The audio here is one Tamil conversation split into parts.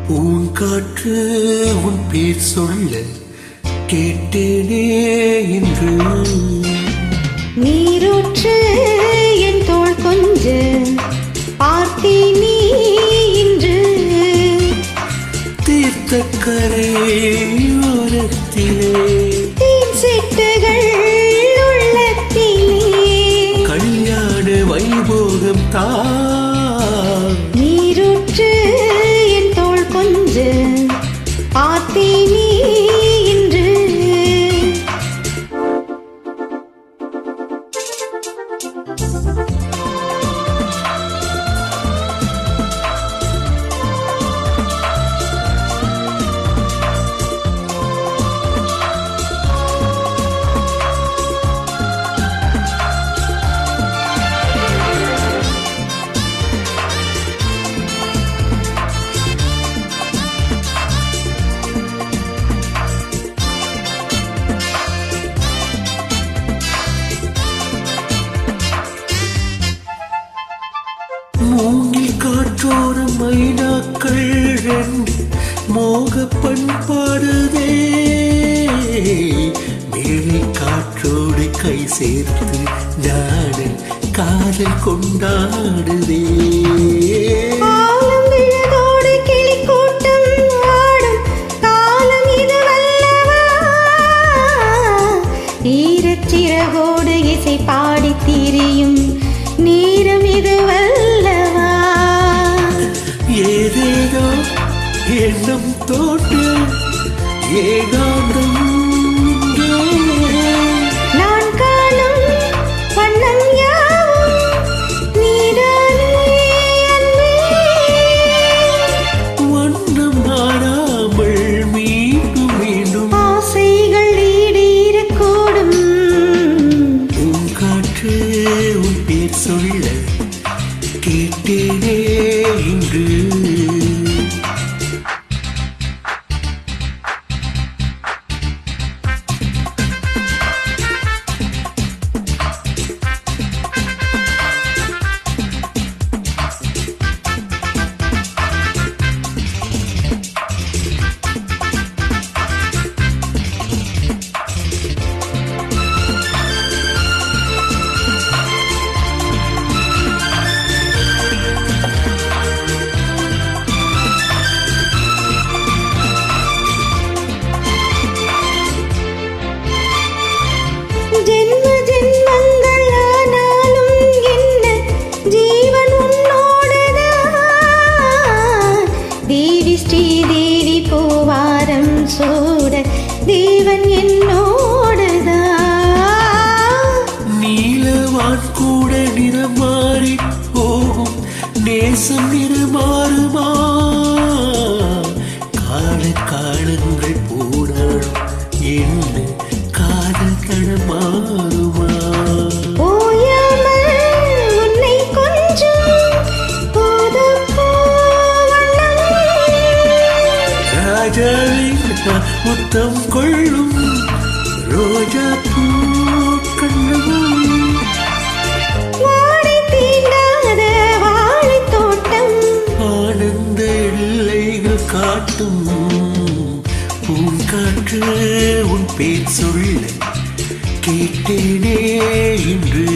பூங்காற்று உன் பேர் சொல்ல கேட்டேனே என்று. நீரூற்று என் தோள் கொஞ்ச பார்த்தேன் நீ இன்று. தீர்த்த கரையோரத்திலே தேன் சிட்டுகள் உள்ளத்திலே கல்யாண வைபோகம் தா. நீரூற்று என் தோள் கொஞ்ச பார்த்தேன் நீ இன்று. மூங்கில் காற்றோரம் மைனாக்கள் ரெண்டு மோக பண்பாடுதே. மேலே காற்றோடு கை சேர்த்து நாடு காதல் கொண்டாடுதே. ஈரச்சிறகோடு இசை பாடி திரியும் நேரம் இது வல்லவா. ஏதேதோ எண்ணம் தோற்று ஏகாந்தம் நான் காணும் வண்ணம் யாவும் நீதானே அன்பே. வண்ணம் மாறாமல் மீண்டும் மீண்டும் ஆசைகள் ஈடேறக்கூடும். உன் காற்று உன் பேர் சொல்ல கேட்டேனே இன்று. ஜென்ம ஜென்மங்கள் ஆனாலும் என்ன ஜீவன் உன்னோடுதான். தேவி ஸ்ரீதேவி பூவாரம் சூட தேவன் என்னோடுதான். நீலவான் கூட நிறம் மாறி போகும் நேசம் நிறமாறுமா. கால காலங்கள் போனாலும் என்ன காதல் தடமாறுமா. ஓயாமல் உன்னை கொஞ்சம் போதப்போ வண்ணம். ராஜாவின் முத்தம் கொள்ளும் ரோஜா பூ கண்ணமும். வாடை தீண்டாத வாழைத் தோட்டம் ஆனந்த எல்லைகள் காட்டும். பூங்காற்று உன் பேர் சொல்ல கேட்டேனே இன்று.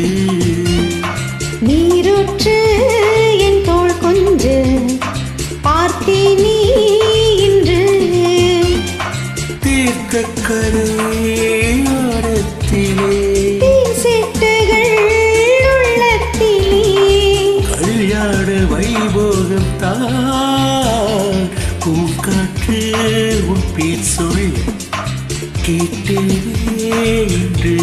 நீரூற்று என் தோள் கொஞ்ச பார்த்தேன் நீ இன்று. தீர்த்த கரையோரத்திலே தேன் சிட்டுகள் உள்ளத்திலே கல்யாண வைபோகம் தான். பூங்காற்று உன் பேர் சொல்ல கேட்டேனே இன்று.